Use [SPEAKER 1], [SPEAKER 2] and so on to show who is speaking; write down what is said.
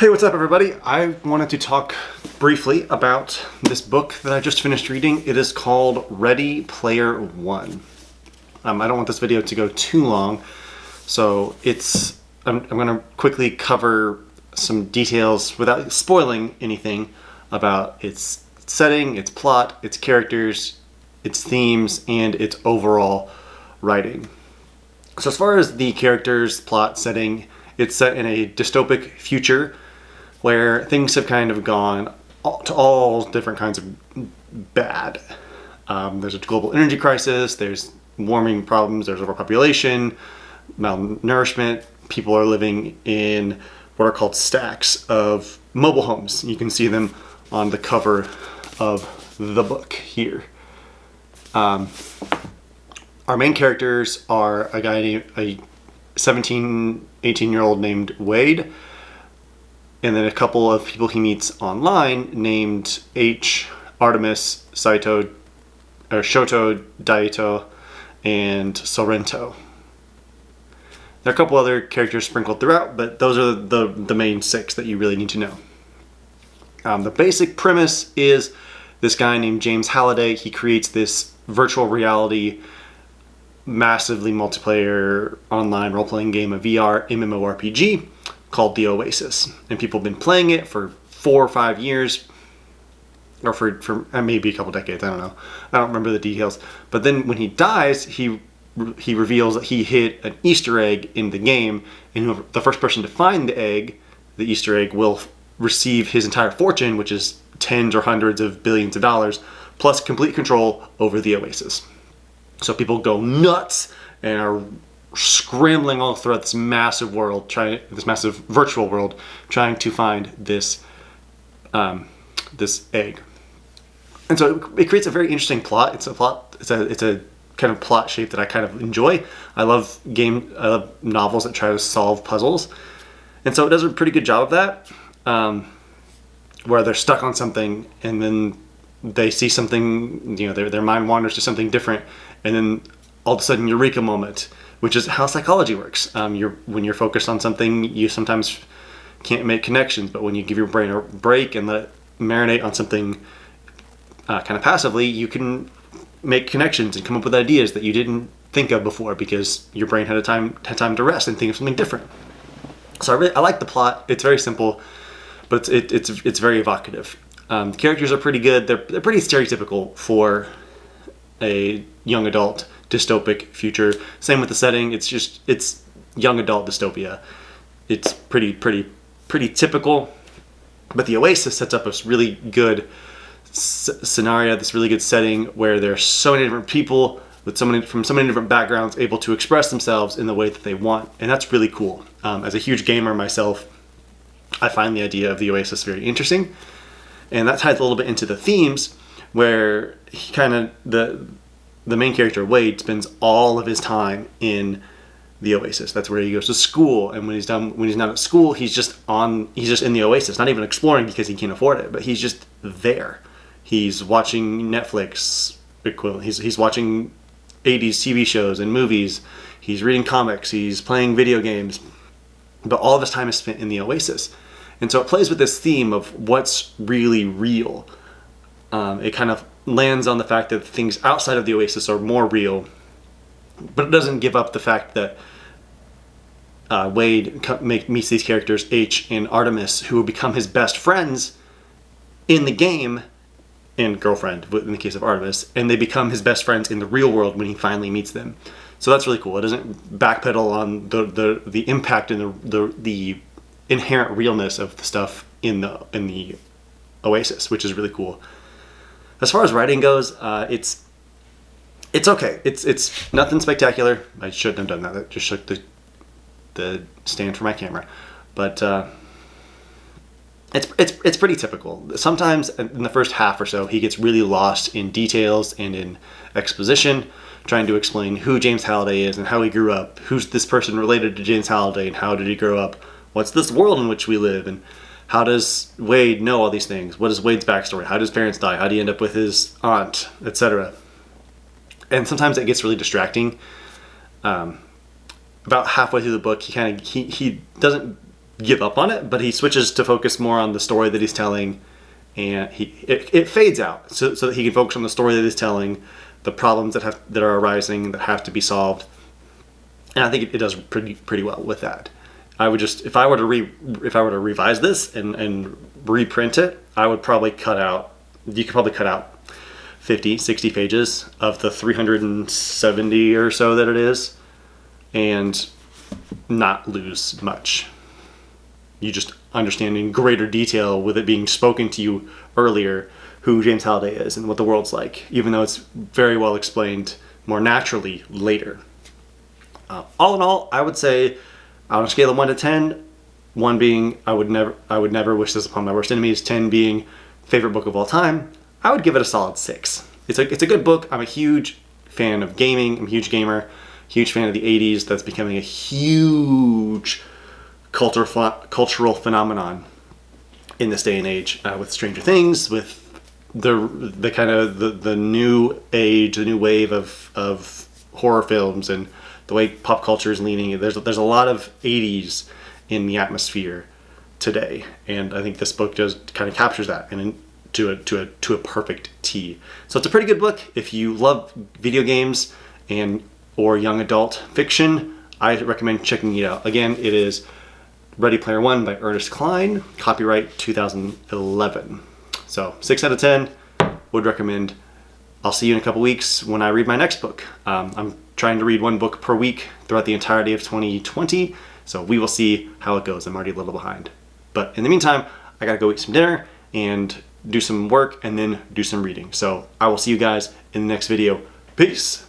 [SPEAKER 1] Hey, what's up everybody? I wanted to talk briefly about this book that I just finished reading. It is called Ready Player One. I don't want this video to go too long, so I'm going to quickly cover some details without spoiling anything about its setting, its plot, its characters, its themes, and its overall writing. So as far as the characters, plot, setting, it's set in a dystopic future where things have kind of gone to all different kinds of bad. There's a global energy crisis, there's warming problems, there's overpopulation, malnourishment. People are living in what are called stacks of mobile homes. You can see them on the cover of the book here. Our main characters are a 17, 18-year-old named Wade, and then a couple of people he meets online named H, Artemis, Shoto, Daito, and Sorrento. There are a couple other characters sprinkled throughout, but those are the main six that you really need to know. The basic premise is this guy named James Halliday. He creates this virtual reality, massively multiplayer online role-playing game, a VR MMORPG called the Oasis, and people have been playing it for 4 or 5 years, or for maybe a couple decades. I don't know. I don't remember the details. But then when he dies, he reveals that he hid an Easter egg in the game, and the first person to find the Easter egg, will receive his entire fortune, which is tens or hundreds of billions of dollars, plus complete control over the Oasis. So people go nuts and are scrambling all throughout this massive world, this massive virtual world, trying to find this egg. And so it creates a very interesting plot. It's a kind of plot shape that I kind of enjoy. I love novels that try to solve puzzles, and so it does a pretty good job of that. Where they're stuck on something, and then they see something, their mind wanders to something different, and then all of a sudden, eureka moment, which is how psychology works. When you're focused on something, you sometimes can't make connections, but when you give your brain a break and let it marinate on something kind of passively, you can make connections and come up with ideas that you didn't think of before because your brain had time to rest and think of something different. So I like the plot. It's very simple, but it's very evocative. The characters are pretty good. They're pretty stereotypical for a young adult dystopic future. Same with the setting. It's young adult dystopia. It's pretty typical. But the Oasis sets up a really good scenario, this really good setting where there's so many different people from so many different backgrounds able to express themselves in the way that they want, and that's really cool. As a huge gamer myself, I find the idea of the Oasis very interesting, and that ties a little bit into the themes where he the main character, Wade, spends all of his time in the Oasis. That's where he goes to school, and when he's not at school, he's just in the Oasis, not even exploring because he can't afford it, but he's just there. He's watching Netflix equivalent. He's watching 80s TV shows and movies. He's reading comics. He's playing video games. But all of his time is spent in the Oasis. And so it plays with this theme of what's really real. It kind of lands on the fact that things outside of the Oasis are more real, but it doesn't give up the fact that Wade meets these characters, H and Artemis, who will become his best friends in the game, and girlfriend in the case of Artemis, and they become his best friends in the real world when he finally meets them. So that's really cool. It doesn't backpedal on the impact and the inherent realness of the stuff in the Oasis, which is really cool. As far as writing goes, it's okay. It's nothing spectacular. I shouldn't have done that. That just shook the stand for my camera, but it's pretty typical. Sometimes in the first half or so, he gets really lost in details and in exposition, trying to explain who James Halliday is and how he grew up. Who's this person related to James Halliday and how did he grow up? What's this world in which we live? And how does Wade know all these things? What is Wade's backstory? How did his parents die? How did he end up with his aunt, etc.? And sometimes it gets really distracting. About halfway through the book, he doesn't give up on it, but he switches to focus more on the story that he's telling, and it fades out so that he can focus on the story that he's telling, the problems that are arising that have to be solved, and I think it does pretty well with that. I would just, if I were to revise this and reprint it, I would probably you could probably cut out 50, 60 pages of the 370 or so that it is, and not lose much. You just understand in greater detail, with it being spoken to you earlier, who James Halliday is and what the world's like, even though it's very well explained more naturally later. All in all, I would say, on a scale of 1 to 10, 1 being I would never wish this upon my worst enemies, 10 being favorite book of all time, I would give it a solid 6. It's a good book. I'm a huge fan of gaming. I'm a huge gamer, huge fan of the 80s. That's becoming a huge cultural phenomenon in this day and age, with Stranger Things, with the kind of the new age, the new wave of horror films, and the way pop culture is leaning. There's a lot of 80s in the atmosphere today, and I think this book does kind of captures that and to a perfect T. So it's a pretty good book if you love video games or young adult fiction. I recommend checking it out. Again, it is Ready Player One by Ernest Cline, copyright 2011. So 6 out of 10, would recommend. I'll see you in a couple weeks when I read my next book. I'm trying to read 1 book per week throughout the entirety of 2020, so we will see how it goes. I'm already a little behind. But in the meantime, I gotta go eat some dinner and do some work and then do some reading. So I will see you guys in the next video. Peace!